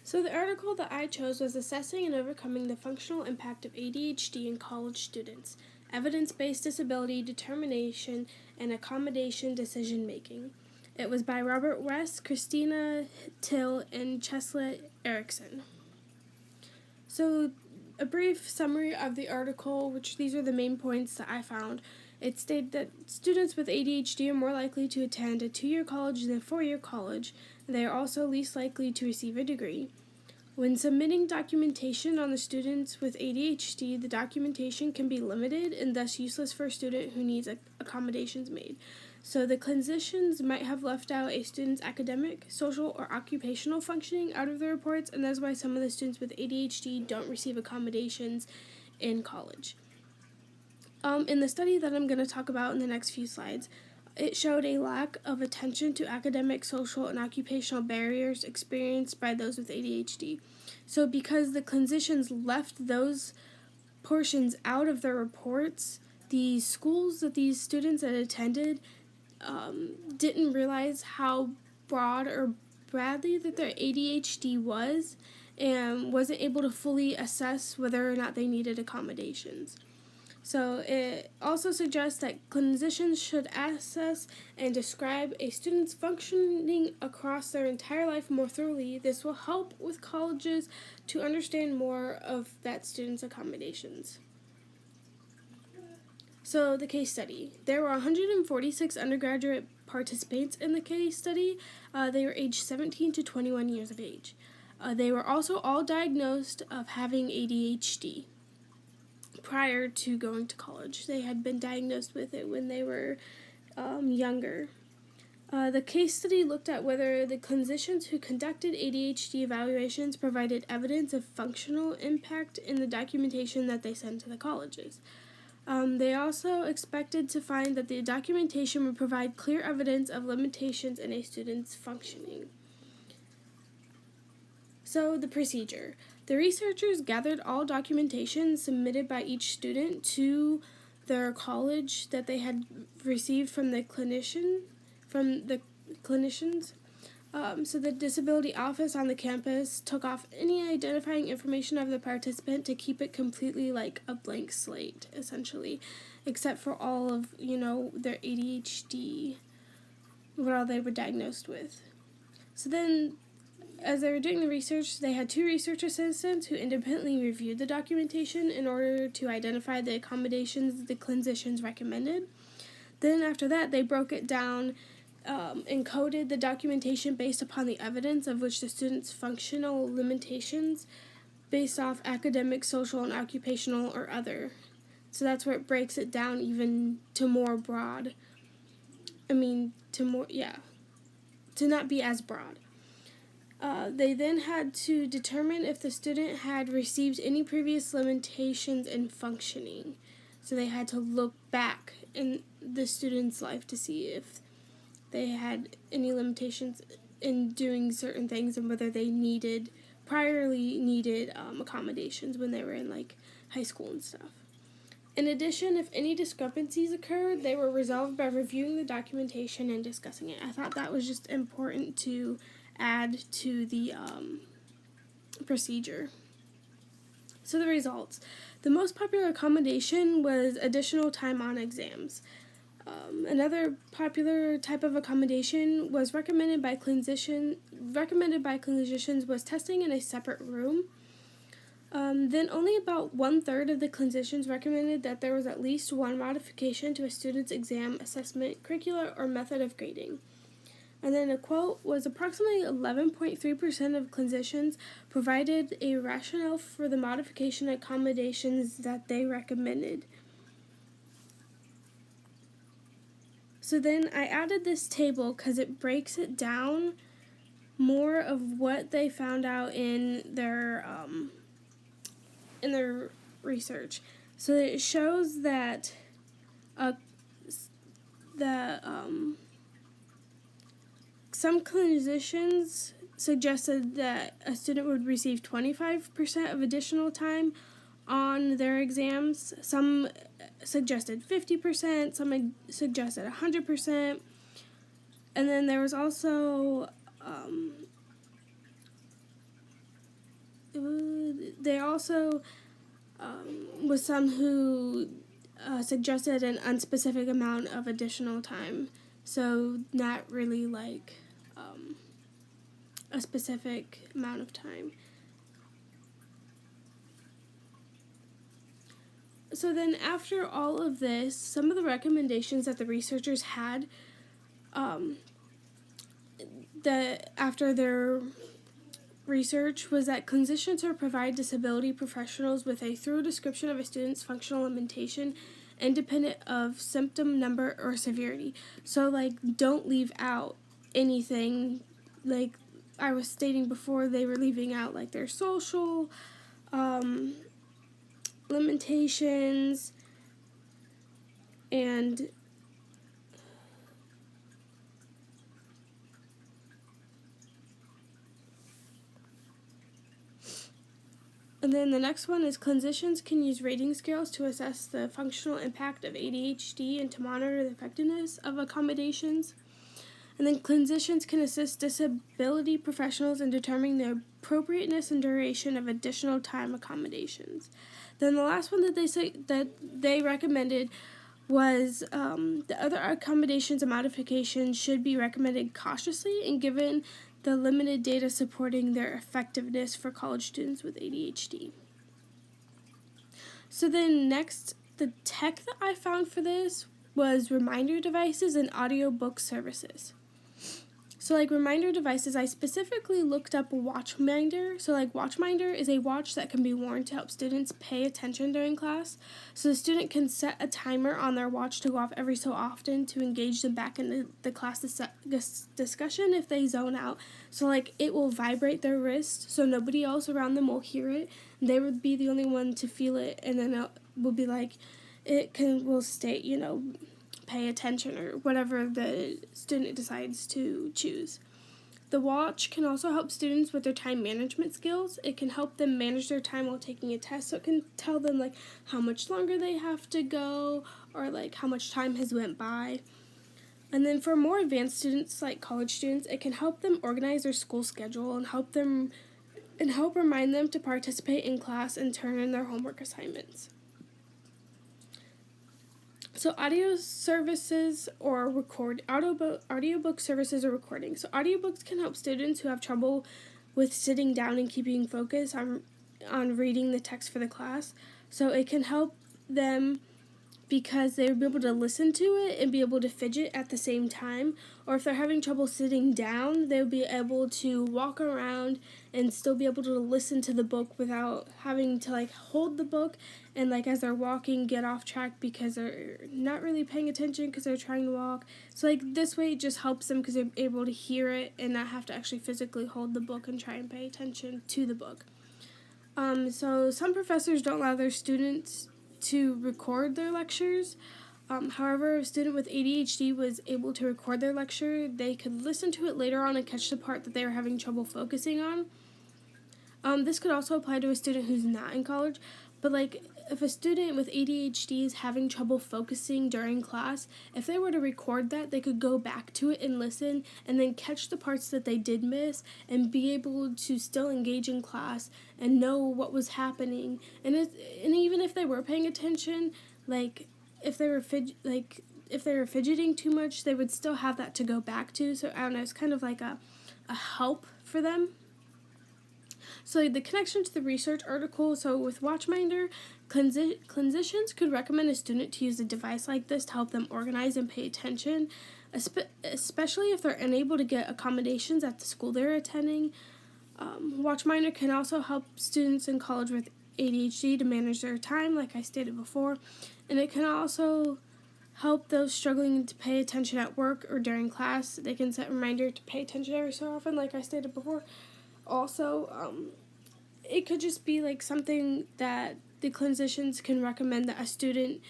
So the article that I chose was Assessing and Overcoming the Functional Impact of ADHD in College Students, Evidence-Based Disability Determination and Accommodation Decision Making. It was by Robert West, Christina Till, and Chesley Erickson. So a brief summary of the article, which these are the main points that I found. It stated that students with ADHD are more likely to attend a 2-year college than a 4-year college, and they are also least likely to receive a degree. When submitting documentation on the students with ADHD, the documentation can be limited and thus useless for a student who needs accommodations made. So the clinicians might have left out a student's academic, social, or occupational functioning out of the reports, and that's why some of the students with ADHD don't receive accommodations in college. In the study that I'm going to talk about in the next few slides, it showed a lack of attention to academic, social, and occupational barriers experienced by those with ADHD. So because the clinicians left those portions out of their reports, the schools that these students had attended didn't realize how broad or badly that their ADHD was and wasn't able to fully assess whether or not they needed accommodations. So it also suggests that clinicians should assess and describe a student's functioning across their entire life more thoroughly. This will help with colleges to understand more of that student's accommodations. So the case study. There were 146 undergraduate participants in the case study. They were aged 17 to 21 years of age. They were also all diagnosed of having ADHD. Prior to going to college. They had been diagnosed with it when they were younger. The case study looked at whether the clinicians who conducted ADHD evaluations provided evidence of functional impact in the documentation that they sent to the colleges. They also expected to find that the documentation would provide clear evidence of limitations in a student's functioning. So the procedure. The researchers gathered all documentation submitted by each student to their college that they had received from the clinicians. So the disability office on the campus took off any identifying information of the participant to keep it completely like a blank slate, essentially, except for all of, their ADHD, what all they were diagnosed with. So then, as they were doing the research, they had 2 research assistants who independently reviewed the documentation in order to identify the accommodations the clinicians recommended. Then after that, they broke it down and coded the documentation based upon the evidence of which the students' functional limitations based off academic, social, and occupational or other. So that's where it breaks it down even to more broad. To not be as broad. They then had to determine if the student had received any previous limitations in functioning. So they had to look back in the student's life to see if they had any limitations in doing certain things and whether they priorly needed accommodations when they were in high school and stuff. In addition, if any discrepancies occurred, they were resolved by reviewing the documentation and discussing it. I thought that was just important to add to the procedure. So the results. The most popular accommodation was additional time on exams. Another popular type of accommodation was recommended by clinicians was testing in a separate room. Then only about 1/3 of the clinicians recommended that there was at least one modification to a student's exam assessment, curricula, or method of grading. And then a quote was approximately 11.3% of clinicians provided a rationale for the modification accommodations that they recommended. So then I added this table because it breaks it down more of what they found out in their research. So it shows that some clinicians suggested that a student would receive 25% of additional time on their exams. Some suggested 50%, some suggested 100%. And then there was also There also was some who suggested an unspecific amount of additional time, so not really like a specific amount of time. So then after all of this, some of the recommendations that the researchers had that after their research was that clinicians should provide disability professionals with a thorough description of a student's functional limitation independent of symptom number or severity. So like don't leave out anything. Like I was stating before, they were leaving out like their social limitations and then the next one is clinicians can use rating scales to assess the functional impact of ADHD and to monitor the effectiveness of accommodations. And then clinicians can assist disability professionals in determining the appropriateness and duration of additional time accommodations. Then the last one that they recommended was the other accommodations and modifications should be recommended cautiously and given the limited data supporting their effectiveness for college students with ADHD. So then next, the tech that I found for this was reminder devices and audiobook services. So like reminder devices, I specifically looked up Watchminder. So like Watchminder is a watch that can be worn to help students pay attention during class. So the student can set a timer on their watch to go off every so often to engage them back in the class discussion if they zone out. So like it will vibrate their wrist so nobody else around them will hear it. They would be the only one to feel it, and then it will be like will state, pay attention or whatever the student decides to choose. The watch can also help students with their time management skills. It can help them manage their time while taking a test, so it can tell them like how much longer they have to go or like how much time has went by. And then for more advanced students like college students, it can help them organize their school schedule and help remind them to participate in class and turn in their homework assignments. So audiobook services or recording. So audiobooks can help students who have trouble with sitting down and keeping focus on reading the text for the class. So it can help them because they will be able to listen to it and be able to fidget at the same time. Or if they're having trouble sitting down, they'll be able to walk around and still be able to listen to the book without having to like hold the book and like as they're walking get off track because they're not really paying attention because they're trying to walk. So like this way it just helps them because they're able to hear it and not have to actually physically hold the book and try and pay attention to the book. So some professors don't allow their students to record their lectures. However, if a student with ADHD was able to record their lecture, they could listen to it later on and catch the part that they were having trouble focusing on. This could also apply to a student who's not in college, but like if a student with ADHD is having trouble focusing during class, if they were to record that, they could go back to it and listen and then catch the parts that they did miss and be able to still engage in class and know what was happening. And even if they were paying attention, like if they were fidgeting too much, they would still have that to go back to. So I don't know, it's kind of like a help for them. So the connection to the research article, so with Watchminder, clinicians could recommend a student to use a device like this to help them organize and pay attention, especially if they're unable to get accommodations at the school they're attending. Watchminder can also help students in college with ADHD to manage their time, like I stated before, and it can also help those struggling to pay attention at work or during class. They can set a reminder to pay attention every so often, like I stated before. Also, it could just be like something that the clinicians can recommend that a student,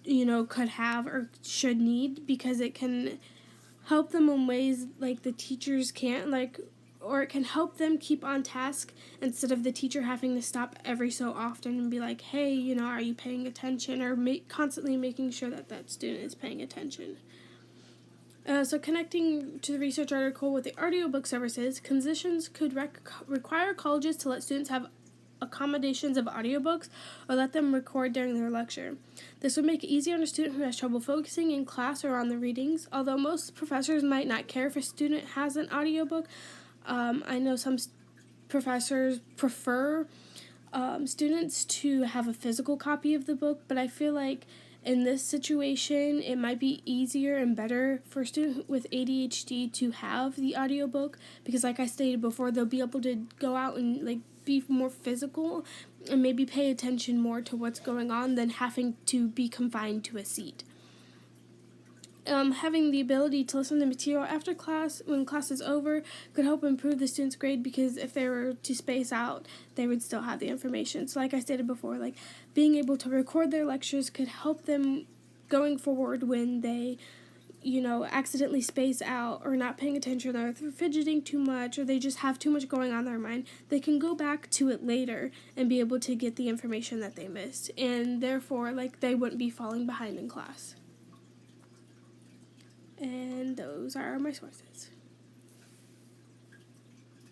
could have or should need, because it can help them in ways like the teachers can't, or it can help them keep on task instead of the teacher having to stop every so often and be like, hey, are you paying attention, or constantly making sure that student is paying attention. So connecting to the research article with the audiobook services, clinicians could require colleges to let students have accommodations of audiobooks or let them record during their lecture. This would make it easier on a student who has trouble focusing in class or on the readings. Although most professors might not care if a student has an audiobook, I know some professors prefer students to have a physical copy of the book, but I feel like in this situation, it might be easier and better for a student with ADHD to have the audiobook because, like I stated before, they'll be able to go out and be more physical and maybe pay attention more to what's going on than having to be confined to a seat. Having the ability to listen to material after class, when class is over, could help improve the student's grade because if they were to space out, they would still have the information. So like I stated before, being able to record their lectures could help them going forward when they, accidentally space out or not paying attention or they're fidgeting too much or they just have too much going on in their mind. They can go back to it later and be able to get the information that they missed. And therefore, they wouldn't be falling behind in class. And those are my sources.